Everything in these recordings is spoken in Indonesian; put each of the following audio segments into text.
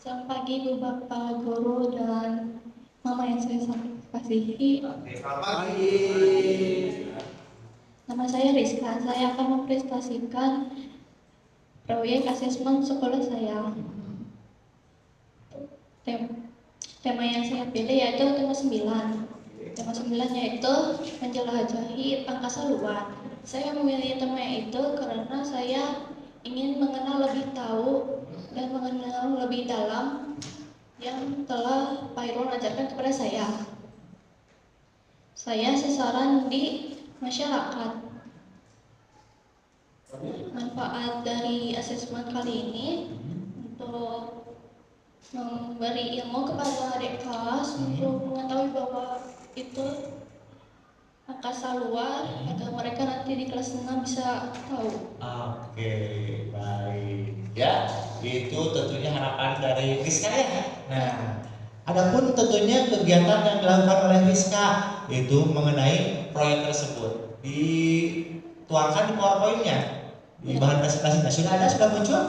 Selamat pagi Bu Bapak Guru dan Mama yang saya kasihi. Selamat pagi. Nama saya Rizka. Saya akan mempresentasikan proyek asesmen sekolah saya. Tema yang saya pilih yaitu tema 9. Tema 9 yaitu menjelajahi angkasa luar. Saya memilih tema itu karena saya ingin mengenal lebih tahu dan mengenal lebih dalam yang telah Pak Irwan ajarkan kepada saya. Saya sasaran di masyarakat. Manfaat dari asesmen kali ini untuk memberi ilmu kepada adik kelas untuk mengetahui bahwa itu angkasa luar agar mereka nanti di kelas 6 bisa tahu. Oke, baik. Ya, itu tentunya harapan dari Rizka ya. Nah, adapun tentunya kegiatan yang dilakukan oleh Rizka itu mengenai proyek tersebut dituangkan di PowerPoint-nya di bahan presentasinya. Sudah muncul?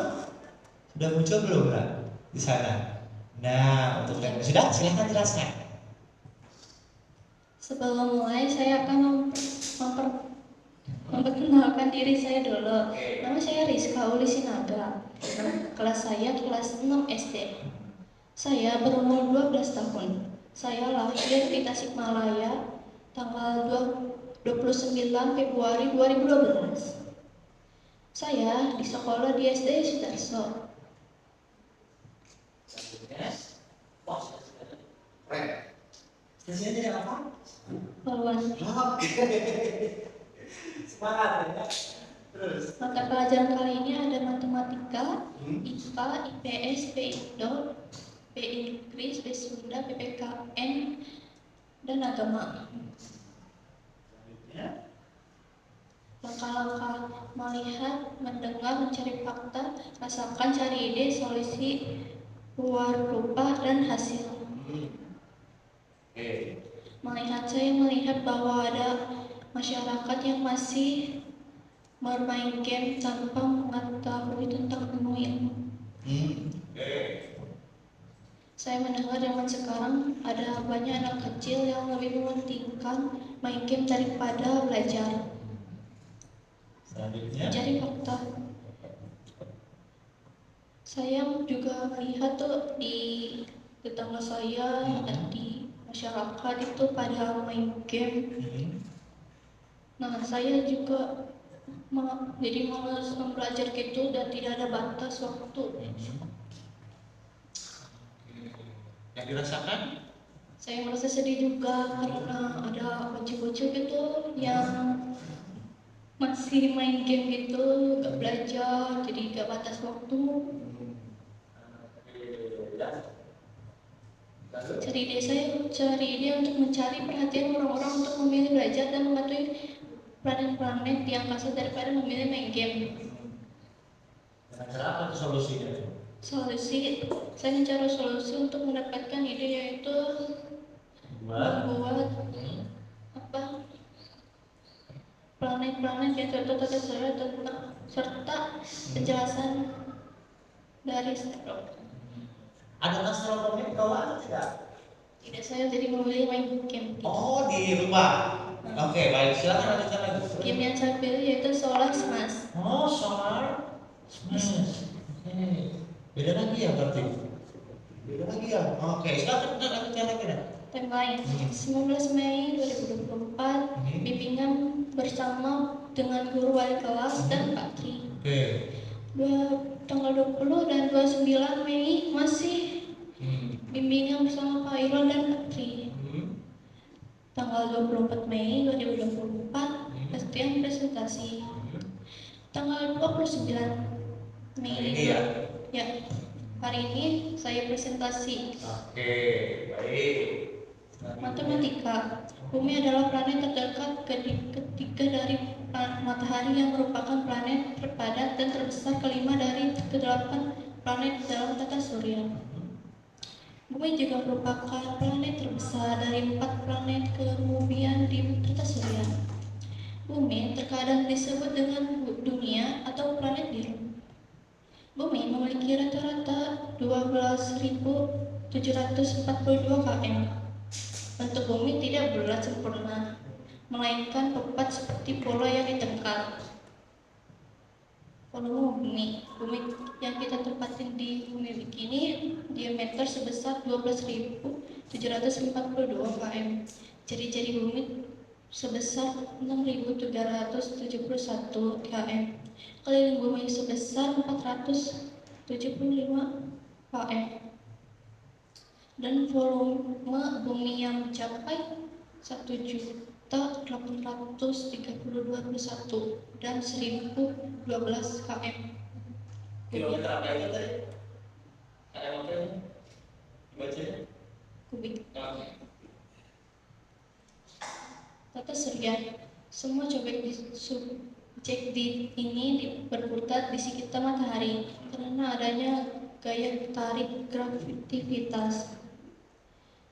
Sudah muncul belum lah di sana? Nah, untuk yang sudah silahkan jelaskan. Sebelum mulai saya akan memperkenalkan diri saya dulu. Nama saya Rizka Uli Sinaga. Kelas saya kelas 6 SD. Saya berumur 12 tahun. Saya lahir di Tasikmalaya tanggal 29 Februari 2012. Saya di sekolah di SD Sudarso. Stasiunnya jadi apa? Poluan. Semangat ya. Terus. Mata pelajaran kali ini ada matematika, IPA, IPS, Indo, Inggris, Sunda, PPKN, dan agama. Langkah-langkah melihat, mendengar, mencari fakta, rasakan, cari ide, solusi, luar rupa, dan hasil. Melihat, saya melihat bahwa ada masyarakat yang masih bermain game tanpa mengetahui tentang ilmu. Saya mendengar zaman sekarang ada banyak anak kecil yang lebih mementingkan main game daripada belajar. Selanjutnya. Jadi fakta. Saya juga melihat tuh di tetangga saya, di masyarakat itu pada main game. Nah, saya juga jadi malas belajar gitu dan tidak ada batas waktu. Yang dirasakan? Saya merasa sedih juga karena ada bocil-bocil gitu yang masih main game gitu, gak belajar, jadi gak batas waktu. Cari ide untuk mencari perhatian orang-orang untuk memilih belajar dan mengetahui planet-planet di angkasa daripada memilih main game. Dengan cara apa itu solusinya? Saya mencari solusi untuk mendapatkan ide yaitu membuat planet-planet yang tata tentang serta penjelasan dari Starlog. Ada astronomi bawaan tidak? Tidak, saya jadi memilih main game. Oh, di rumah. Oke, baik. Silakan lanjutkan lagi. Game yang saya pilih yaitu Solar Smash. Oh, Solar Smash. Beda lagi ya berarti? Beda lagi ya? Oke, silakan lanjutkan lagi dah. Timeline 19 Mei 2024 bimbingan bersama dengan guru wali kelas dan Pak Tri. Tanggal 20 dan 29 Mei masih bimbingan bersama Pak Irwan dan Pak Tri. Tanggal 24 Mei 2024 latihan presentasi. Tanggal 29 Mei ini ya, hari ini saya presentasi. Oke, baik. Matematika. Bumi adalah planet terdekat ketiga dari matahari yang merupakan planet terpadat dan terbesar kelima dari ke-8 planet dalam tata surya. Bumi juga merupakan planet terbesar dari 4 planet kemudian di tata surya. Bumi terkadang disebut dengan dunia atau planet biru. Bumi memiliki rata-rata 2 12.742 km. Bentuk bumi tidak bulat sempurna, melainkan tepat seperti pola yang ditengkar. Volume bumi yang kita tempatin di bumi begini diameter sebesar 12.742 km. Jari-jari bumi sebesar 6.371 km. Keliling bumi sebesar 475 km. Dan volume bumi yang mencapai 1.832.1 dan 1.012 km. Kilometer apa itu tadi? KM apa ini? Baca. Kubik. Oke. Tata surya, semua subjek ini berputar di sekitar matahari karena adanya gaya tarik gravitativitas.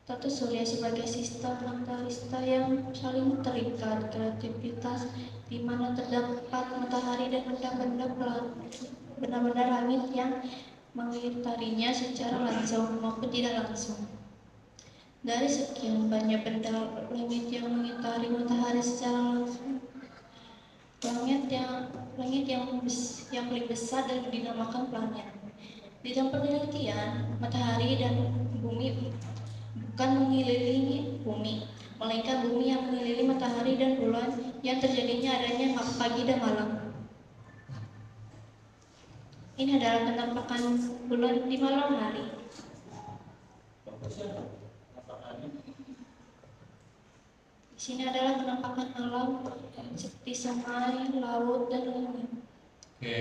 Tata surya sebagai sistem antariksa yang saling terikat gravitativitas di mana terdapat matahari dan benda-benda langit yang mengitarinya secara langsung maupun tidak langsung. Dari sekian banyak benda langit yang mengitari matahari secara langsung, langit yang paling besar dan dinamakan planet. Di dalam penelitian, matahari dan bumi bukan mengelilingi bumi, melainkan bumi yang mengelilingi matahari dan bulan yang terjadinya adanya pagi dan malam. Ini adalah penampakan bulan di malam hari. Di sini adalah penampakan alam seperti sungai, laut, dan langit. Oke.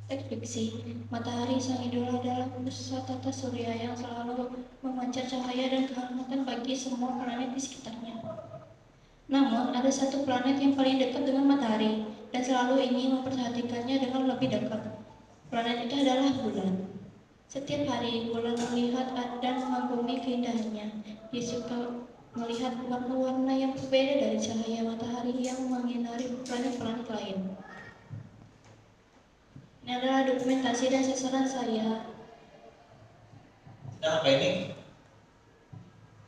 Teks fiksi, matahari sang idola adalah pusat tata surya yang selalu memancar cahaya dan kehangatan bagi semua planet di sekitarnya. Namun, ada satu planet yang paling dekat dengan matahari dan selalu ingin memperhatikannya dengan lebih dekat. Planet itu adalah bulan. Setiap hari, bulan melihat dan mengagumi keindahannya. Dia suka melihat warna-warna yang berbeda dari cahaya matahari yang menyinari planet-planet lain. Ini adalah dokumentasi dan sasaran saya. Sedang apa ini?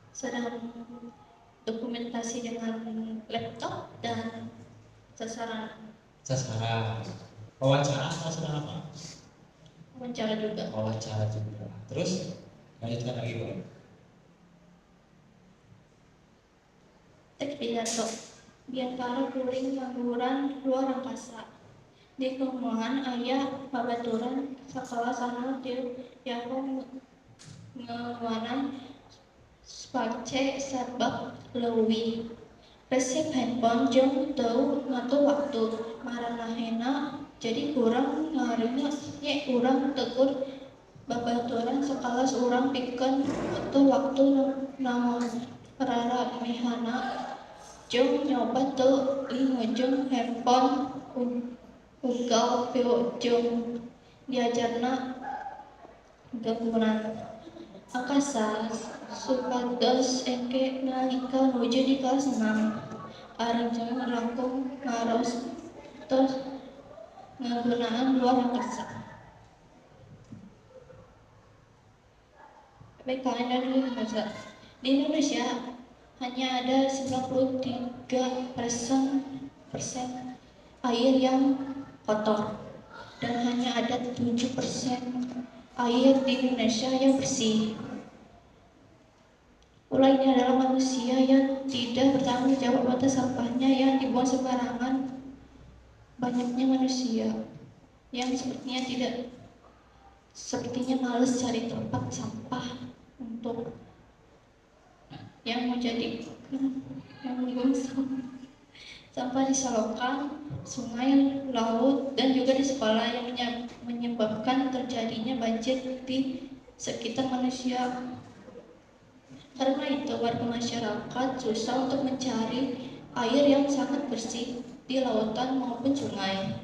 Sedang dokumentasi dengan laptop dan sasaran. Wawancara atau sedang apa? Wawancara juga. Wawancara juga. Terus lanjutkan lagi, Bu. Teks pidato. Di antara puring pangguran luar angkasa. Di kelemahan ayah babaturan sakala sana Yahoo ngewanan space sabab lewi resep handphone jeung teu ngatur waktu maranahena jadi kurang ngarunya nya urang tegur babaturan sakalas urang pikeun ngatur waktu naon perara mehana jeung nyoba teu ngujung handphone ugal jeung diajarna gangguan angkasa supados engke nalika nuju di kelas 6 aranjang langkung ngaros tos nggunaan luar angkasa. PKN dan Indonesia. Di Indonesia hanya ada 93% air yang kotor dan hanya ada 7% air di Indonesia yang bersih. Pula ini adalah manusia yang tidak bertanggung jawab atas sampahnya yang dibuang sembarangan. Banyaknya manusia yang sepertinya malas cari tempat sampah untuk yang membuang sampah di selokan, sungai, laut, dan juga di sekolah yang menyebabkan terjadinya banjir di sekitar manusia. Karena itu, warga masyarakat susah untuk mencari air yang sangat bersih di lautan maupun sungai.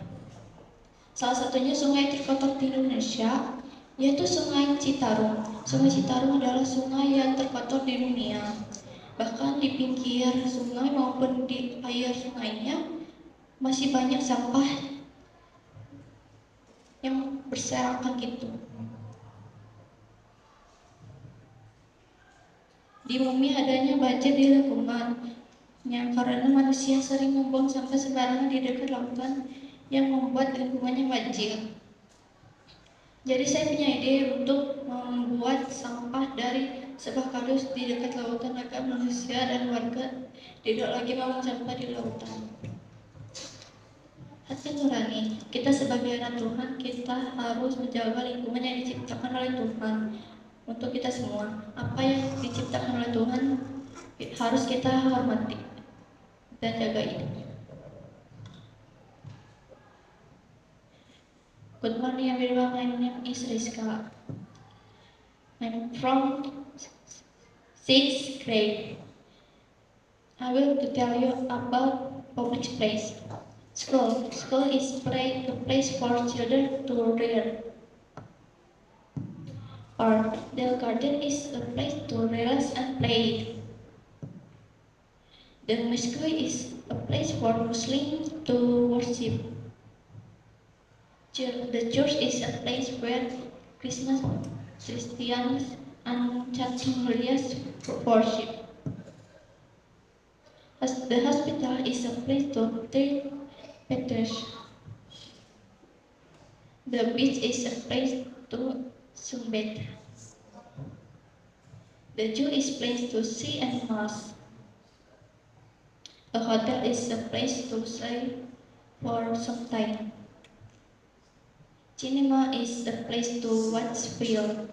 Salah satunya sungai terkotor di Indonesia, yaitu Sungai Citarum. Sungai Citarum adalah sungai yang terkotor di dunia. Bahkan di pinggir sungai maupun di air sungainya masih banyak sampah yang berserakan gitu. Di bumi adanya banjir di lingkungannya karena manusia sering membuang sampah sembarangan di dekat lautan yang membuat lingkungannya banjir. Jadi saya punya ide untuk membuat sampah dari sebuah kardus di dekat lautan agar manusia dan warga tidak lagi membuang sampah di lautan. Hati nurani, kita sebagai anak Tuhan, kita harus menjaga lingkungan yang diciptakan oleh Tuhan untuk kita semua. Apa yang diciptakan oleh Tuhan harus kita hormati dan jaga ini. Good morning everyone, my name is Rizka. I'm from 6th grade. I will to tell you about public place. School is a place for children to learn. Park, the garden is a place to relax and play. The mosque is a place for Muslims to worship. The church is a place where Christians and Catholics worship. The hospital is a place to treat patients. The beach is a place to sunbathe. The zoo is a place to see animals. A hotel is a place to stay for some time. Cinema is a place to watch film.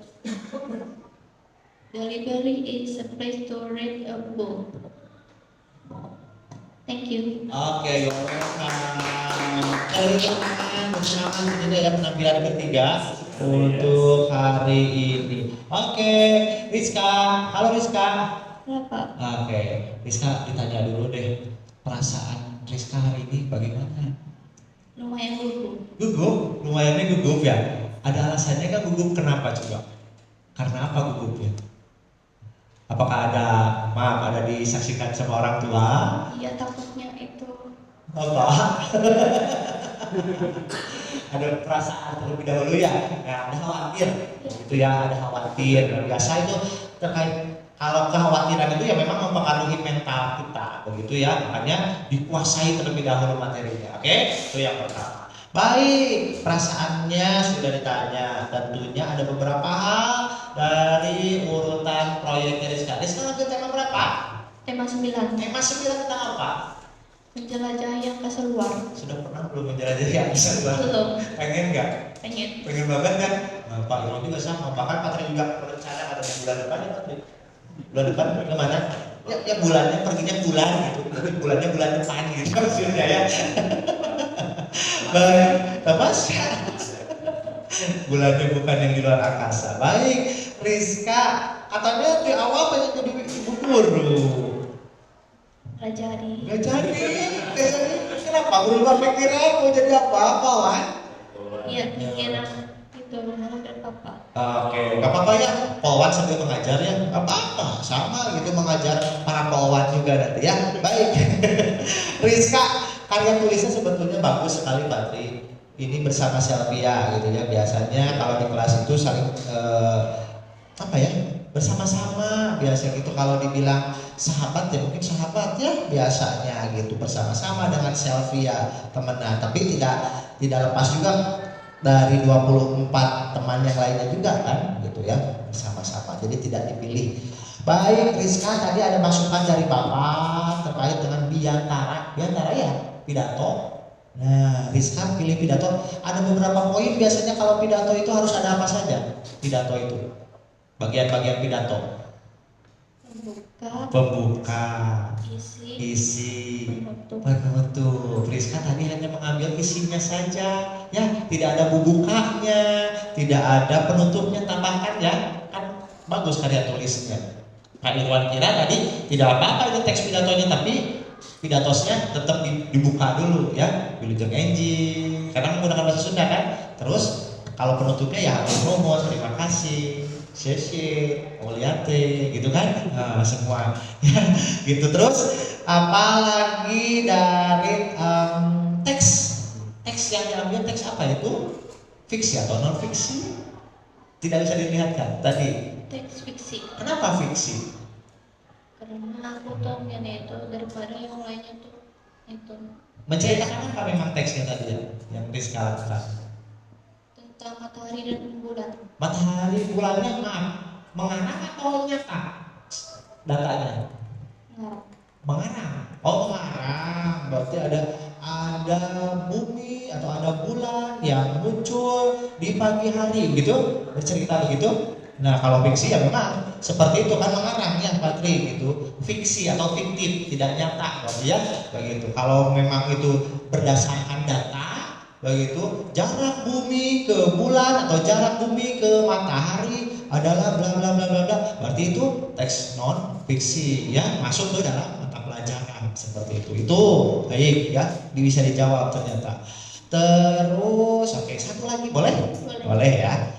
The library is a place to read a book. Thank you. Oke, welcome. Bersama ini ya penampilan ketiga untuk hari ini. Oke, Rizka. Halo Rizka. Halo Pak. Oke, Rizka ditanya dulu deh. Perasaan Rizka hari ini bagaimana? Lumayan gugup. Gugup? Lumayannya gugup ya? Ada alasannya kan gugup kenapa coba? Karena apa gugupnya? Apakah ada disaksikan sama orang tua? Iya, takutnya itu. Apa? Ada perasaan terlebih dahulu ya? Nah, ada khawatir. Itu ya, ada khawatir. Biasa itu terkait kalau kekhawatiran itu ya memang mempengaruhi mental kita, begitu ya. Makanya dikuasai terlebih dahulu materinya. Oke? Itu yang pertama. Baik, perasaannya sudah ditanya. Tentunya ada beberapa hal dari urutan proyek Rizka. Rizka lanjut tema berapa? Tema 9. Tema 9 tentang apa? Menjelajahi angkasa luar. Sudah pernah belum menjelajahi angkasa luar? Belum. Pengen nggak? Pengen. Pengen banget kan? Nah, Pak Irwan juga sama. Bahkan Patri juga berencana katanya bulan depan ya Patri. Bulan depan kemana? Ya bulannya perginya bulan gitu. Berarti bulannya bulan depan gitu maksudnya ya. Baik, apa sih? Bulannya bukan yang di luar angkasa. Baik, Rizka katanya di awal pengen jadi ibu guru. Nggak jadi. Nggak jadi. Kenapa? Berubah pikiran mau jadi apa-apa, Wan? Iya, pikiran itu mama dan papa. Oke, nggak apa-apa ya. Polwan sambil mengajar ya, nggak apa-apa. Sama gitu mengajar para polwan juga nanti ya. Baik, Rizka, karya tulisnya sebetulnya bagus sekali, Patri. Ini bersama Selvia gitu ya. Biasanya kalau di kelas itu saling bersama-sama biasa gitu. Kalau dibilang sahabat ya mungkin sahabat ya biasanya gitu bersama-sama dengan Selvia temenan. Tapi tidak lepas juga dari 24 teman yang lainnya juga kan gitu ya bersama-sama. Jadi tidak dipilih. Baik, Rizka, tadi ada masukan dari Bapak terkait dengan Biantara ya, pidato. Nah, Rizka pilih pidato. Ada beberapa poin biasanya kalau pidato itu harus ada apa saja? Pidato itu bagian-bagian pidato. Pembuka, isi, penutup. Rizka tadi hanya mengambil isinya saja, ya, tidak ada bubukanya, tidak ada penutupnya, tambahkan ya, kan bagus karya tulisnya. Pak Irwan kira tadi tidak apa-apa itu teks pidatonya, tapi pidatosnya tetap dibuka dulu ya, Wilujeng Enjing, karena menggunakan bahasa Sunda kan. Terus kalau penutupnya ya Nuhun, terima kasih, Sese, Oliate, gitu kan, semua ya, gitu. Terus apalagi dari teks yang diambil, teks apa itu? Fiksi atau non fiksi? Tidak bisa dilihatkan tadi. Teks fiksi. Kenapa fiksi? Karena aku tahu yang itu daripada yang lainnya tuh itu Menceritakan apa memang teksnya tadi ya? Yang Rizka lakukan? tentang matahari dan bulan. Matahari bulannya mengarang atau nyata? Datanya Nah, mengarang. Oh, mengarang. Berarti ada bumi atau ada bulan yang muncul di pagi hari gitu, bercerita begitu. Nah, kalau fiksi ya memang seperti itu kan mengarang ya Patri gitu. Fiksi atau fiktif, tidak nyata berarti ya begitu. Kalau memang itu berdasarkan data begitu, jarak bumi ke bulan atau jarak bumi ke matahari adalah bla bla bla bla bla, berarti itu teks non fiksi ya, masuk ke dalam mata pelajaran seperti itu. Itu baik ya, bisa dijawab ternyata. Terus oke, satu lagi boleh? Boleh ya.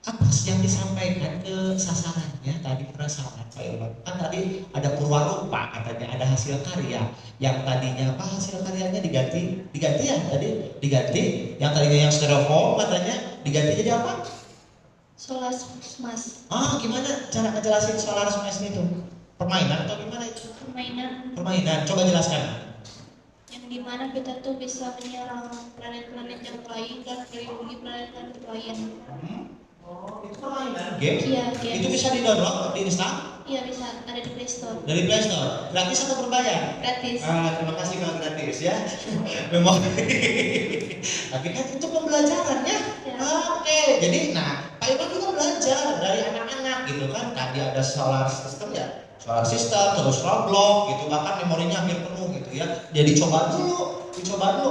Apa sih yang disampaikan ke sasarannya tadi penasaran Pak Irwan? Kan tadi ada purwarupa katanya, ada hasil karya yang tadinya apa, hasil karyanya diganti ya tadi, diganti yang tadinya yang styrofoam katanya diganti jadi apa? solar smash. Gimana cara ngejelasin solar smash itu? Permainan atau gimana itu? Permainan, coba jelaskan. Yang dimana kita tuh bisa menyerang planet-planet yang lain dan melindungi planet-planet lain. Oh, itu permainan game? Iya, game. Itu bisa di-download, di-install? Iya bisa, ada di Play Store. Dari Play Store? Gratis atau berbayar? Gratis. Terima kasih kalau gratis ya. Memang. Tapi kan itu pembelajaran ya. Ya. Oke, jadi Pak Iwan juga belajar dari anak-anak gitu kan. Tadi ada solar system ya. Solar system, terus Roblox gitu, bahkan memorinya hampir penuh gitu ya. Jadi dicoba dulu,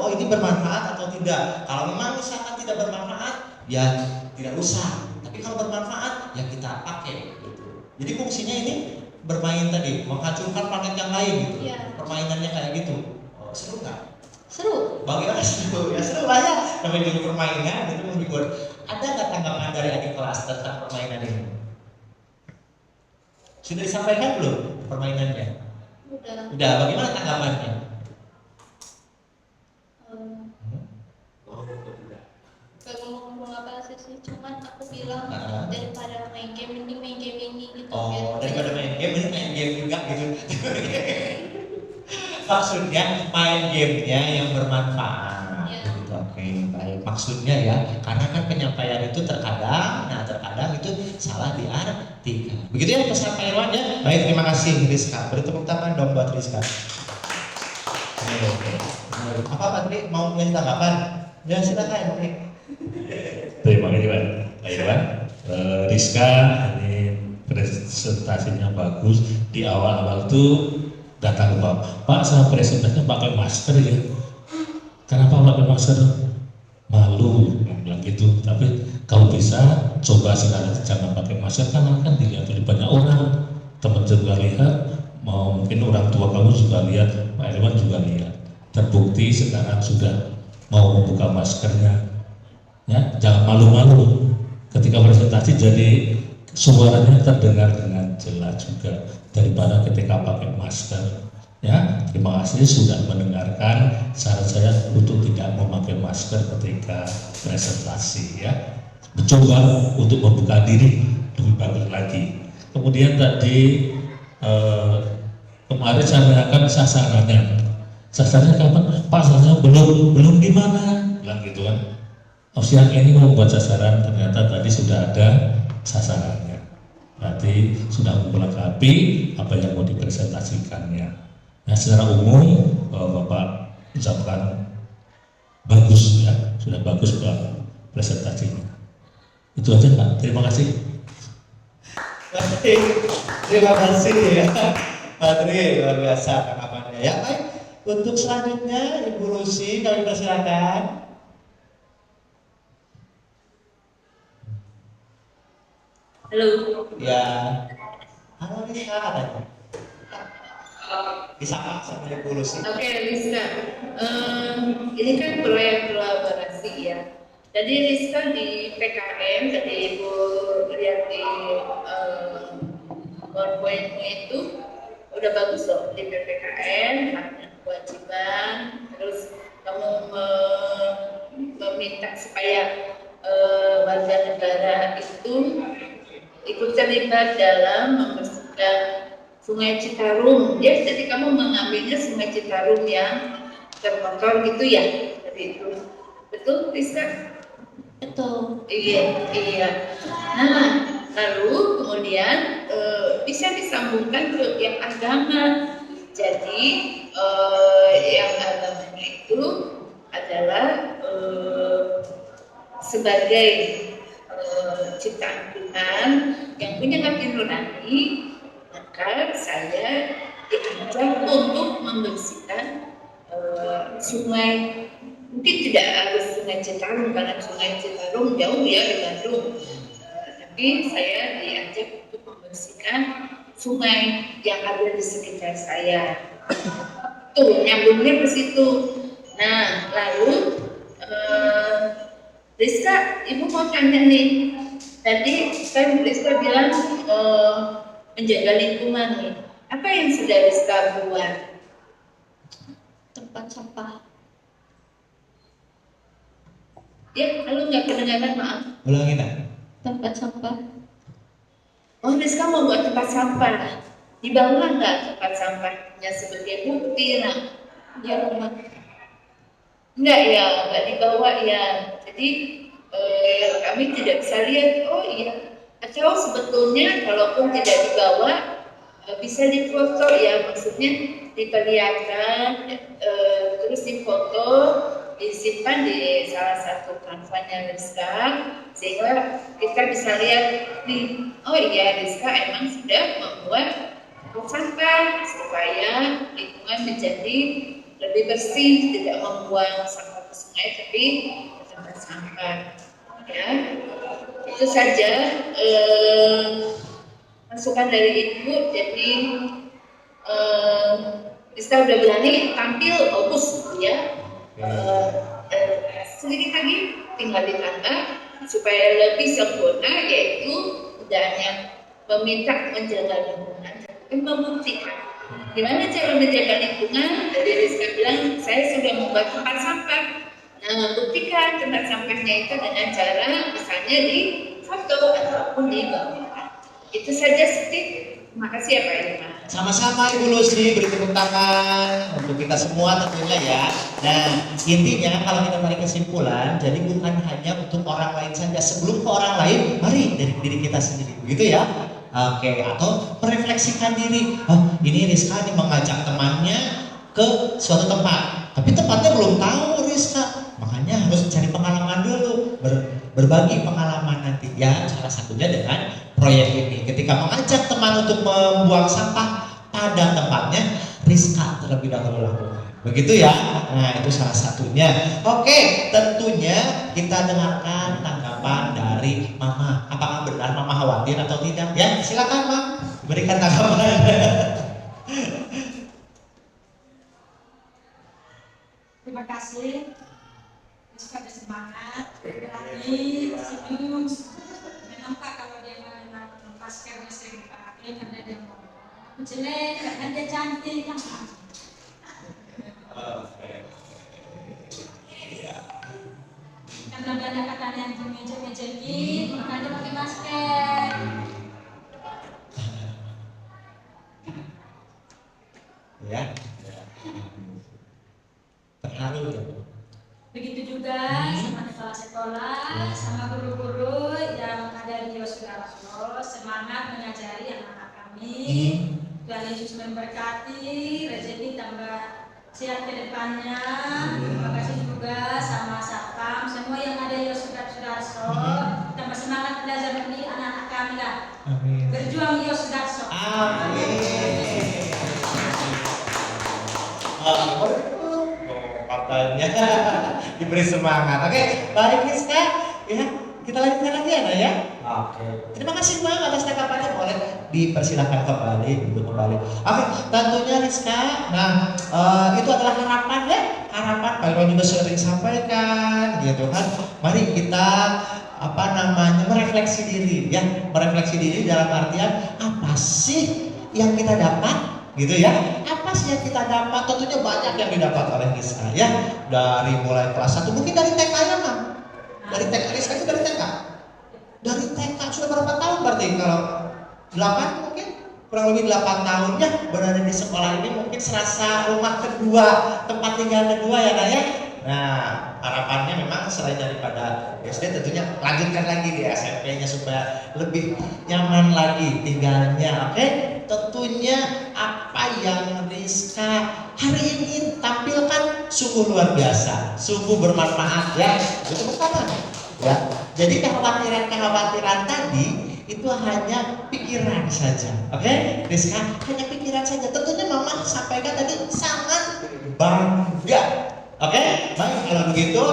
oh ini bermanfaat atau tidak. Kalau memang misalkan tidak bermanfaat, ya tidak usah. Tapi kalau bermanfaat, ya kita pakai gitu. Jadi fungsinya ini bermain tadi, menghancurkan planet yang lain gitu. Iya. Permainannya kayak gitu. Seru nggak? Seru. Bagaimana seru? Ya seru lah ya. Namanya juga permainan, itu menghibur. Ada nggak tanggapan dari adik kelas tentang permainan ini? Sudah disampaikan belum permainannya? Udah. Bagaimana tanggapannya? Gak ngomong apa sih, cuman aku bilang daripada main game ini gitu. Oh, daripada main game, ini main game juga gitu. Maksudnya main gamenya yang bermanfaat. Ya. Gitu. Oke, baik. Maksudnya ya, karena kan penyampaian itu terkadang itu salah diartikan. Begitu ya pesan Pak Irwan ya. Baik, terima kasih Rizka. Beri tepuk tangan dong buat Rizka. Apa Pak Tri mau ngasih tanggapan? Ya silakan. Terima kasih Pak Irwan. Rizka, ini presentasinya bagus. Di awal-awal tuh datang ke Pak, sama presentasinya pakai masker ya. Kenapa pakai masker? Malu, bilang gitu. Tapi kalau bisa coba sekarang jangan pakai masker karena kan dilihat oleh banyak orang. Teman juga lihat, mungkin orang tua kamu juga lihat, Pak Irwan juga lihat. Terbukti sekarang sudah mau membuka maskernya. Ya, jangan malu-malu ketika presentasi, jadi suaranya terdengar dengan jelas juga daripada ketika pakai masker. Ya, terima kasih sudah mendengarkan saran saya untuk tidak memakai masker ketika presentasi ya. Mencoba untuk membuka diri lebih bagus lagi. Kemudian tadi kemarin saya menanyakan sasarannya. Sasarannya kapan? Pak, sasarannya belum di mana? Bilang gitu kan. Siang ini mau buat sasaran, ternyata tadi sudah ada sasarannya. Berarti sudah melengkapi apa yang mau dipresentasikannya. Nah, secara umum Bapak ucapkan bagus ya, sudah bagus Pak presentasinya. Itu aja Pak, terima kasih. Baik, terima kasih ya Pak Tri, luar biasa tanggapannya ya. Baik, untuk selanjutnya Ibu Lucy kami persilakan. Halo. Ya, halo Rizka katanya. Bisa Pak sama Ibu Lucy. Oke, Rizka. Ini kan proyek kolaborasi ya. Jadi Rizka di PKM, tadi Ibu lihat di PowerPoint itu udah bagus loh di PPKM, haknya kewajiban. Terus kamu meminta supaya warga negara itu ikut terlibat dalam membersihkan Sungai Citarum. Ya, jadi kamu mengambilnya Sungai Citarum yang terkotor gitu ya, seperti itu. Betul, Rizka? Betul. Iya, iya. Nah, lalu kemudian bisa disambungkan ke yang agama. Jadi yang agamanya itu adalah sebagai ciptaan Tuhan yang punya hati nurani, maka saya diajak untuk membersihkan sungai. Mungkin tidak harus Sungai Citarum karena Sungai Citarum jauh ya di Bandung. Tapi saya diajak untuk membersihkan sungai yang ada di sekitar saya. Tuh, nyambungnya ke situ. Nah, lalu Rizka, Ibu mau tanya nih. Tadi kan Rizka bilang menjaga lingkungan nih. Apa yang sudah Rizka buat? Tempat sampah. Ya, lalu nggak kedengaran, maaf. Ulangin ah. Tempat sampah. Oh, Rizka mau buat tempat sampah. Di bawah nggak tempat sampahnya sebagai bukti, nah? Di rumah. Enggak ya, nggak dibawa ya. Jadi kami tidak bisa lihat. Oh iya. Atau sebetulnya kalaupun tidak dibawa bisa difoto ya, maksudnya diperlihatkan, terus difoto, disimpan di salah satu kanvannya Rizka, sehingga kita bisa lihat nih, oh iya Rizka emang sudah membuat sampah supaya lingkungan menjadi lebih bersih, tidak membuang sampah ke sungai tapi ke tempat sampah. Ya, itu saja masukan dari Ibu. Jadi Rizka udah berani tampil bagus ya. Sedikit lagi tinggal ditambah supaya lebih sempurna, yaitu tidak hanya meminta menjaga lingkungan, tapi membuktikan gimana cara menjaga lingkungan. Dari Rizka bilang saya sudah membuat tempat sampah. Nah, membuktikan tempat sampahnya itu dengan cara misalnya di foto ataupun di gambar. Itu saja sedikit. Terima kasih ya Pak Irma. Sama-sama Ibu Lusri, beri tepuk tangan untuk kita semua tentunya ya. Nah, intinya kalau kita tarik kesimpulan, jadi bukan hanya untuk orang lain saja. Sebelum ke orang lain, mari dari diri kita sendiri, begitu ya. Oke, atau merefleksikan diri. Oh, ini Rizka nih mengajak temannya ke suatu tempat, tapi tempatnya belum tahu Rizka. Makanya harus cari pengalaman dulu, berbagi pengalaman nanti ya. Salah satunya dengan proyek ini. Ketika mengajak teman untuk membuang sampah pada tempatnya, Rizka terlebih dahulu lakukan. Begitu ya. Nah, itu salah satunya. Oke, tentunya kita dengarkan tanggapan dari Mama. Apakah benar Mama khawatir atau tidak? Ya, silakan Mama, berikan tanggapan. Terima kasih. Rizka bersemangat, berani, senyum. Memang Pak kalau dia memang pasca sering dipakai karena dia mau jelek, karena dia cantik kan. Karena banyak katanya yang meja-mejain, makanya pakai masker. Ya. Terharu ya. Begitu juga sama kepala sekolah, sama guru-guru yang ada di Yosudaraso, semangat mengajari anak-anak kami. Tuhan Yesus memberkati, rezeki tambah sehat ke depannya. Terima kasih juga sama Satpam, semua yang ada di Yosudaraso, tambah semangat belajar mendidik anak-anak kami lah. Amin. Berjuang Yosudaraso. Amin. Katanya diberi semangat. Oke, baik Rizka. Ya, kita lanjutkan lagi ya. Oke. Terima kasih Bang atas tanggapannya. Boleh dipersilakan kembali. Oke, tentunya Rizka. Nah, itu adalah harapan ya. Harapan Pak Irwan juga sering sampaikan, gitu kan. Mari kita merefleksi diri ya. Merefleksi diri dalam artian apa sih yang kita dapat? Gitu ya, apa sih yang kita dapat? Tentunya banyak yang didapat oleh Rizka ya, dari mulai kelas 1, mungkin dari TK-nya Mam. Dari TK, Rizka itu dari TK? Dari TK, sudah berapa tahun berarti? Kalau 8 mungkin? Kurang lebih 8 tahunnya berada di sekolah ini, mungkin serasa rumah kedua, tempat tinggal kedua ya Naya. Nah, harapannya memang selain daripada SD tentunya lanjutkan lagi di SMP-nya supaya lebih nyaman lagi tinggalnya. Oke? Tentunya apa yang Rizka hari ini tampilkan sungguh luar biasa, sungguh bermanfaat ya. Itu pertama. Ya. Jadi kekhawatiran tadi itu hanya pikiran saja. Oke? Rizka hanya pikiran saja. Tentunya Mama sampaikan tadi sangat bangga. Oke? Baik, kalau begitu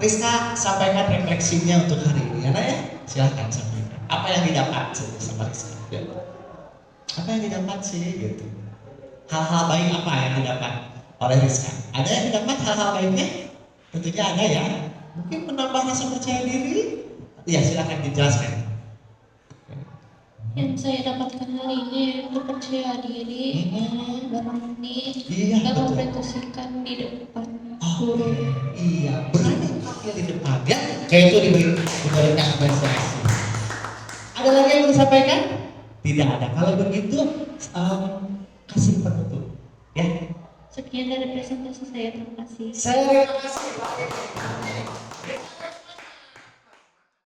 Rizka sampaikan refleksinya untuk hari ini ya, ya. Silahkan sampaikan. Apa yang didapat sama Rizka? Ya. Apa yang didapat sih gitu? Hal-hal baik apa yang didapat oleh Rizka? Ada yang didapat hal-hal baiknya? Tentunya ada ya. Mungkin menambah rasa percaya diri. Ya, silahkan dijelaskan. Yang saya dapatkan hari ini yaitu percaya diri, berani, Iya, dan betul. mempresentasikan di depan Oke, guru. iya, berani tampil di depan ya. Kayak itu diberikan apresiasi. Ada lagi yang mau disampaikan? Tidak ada. Kalau begitu kasih penutup ya. Sekian dari presentasi saya, terima kasih. Terima kasih.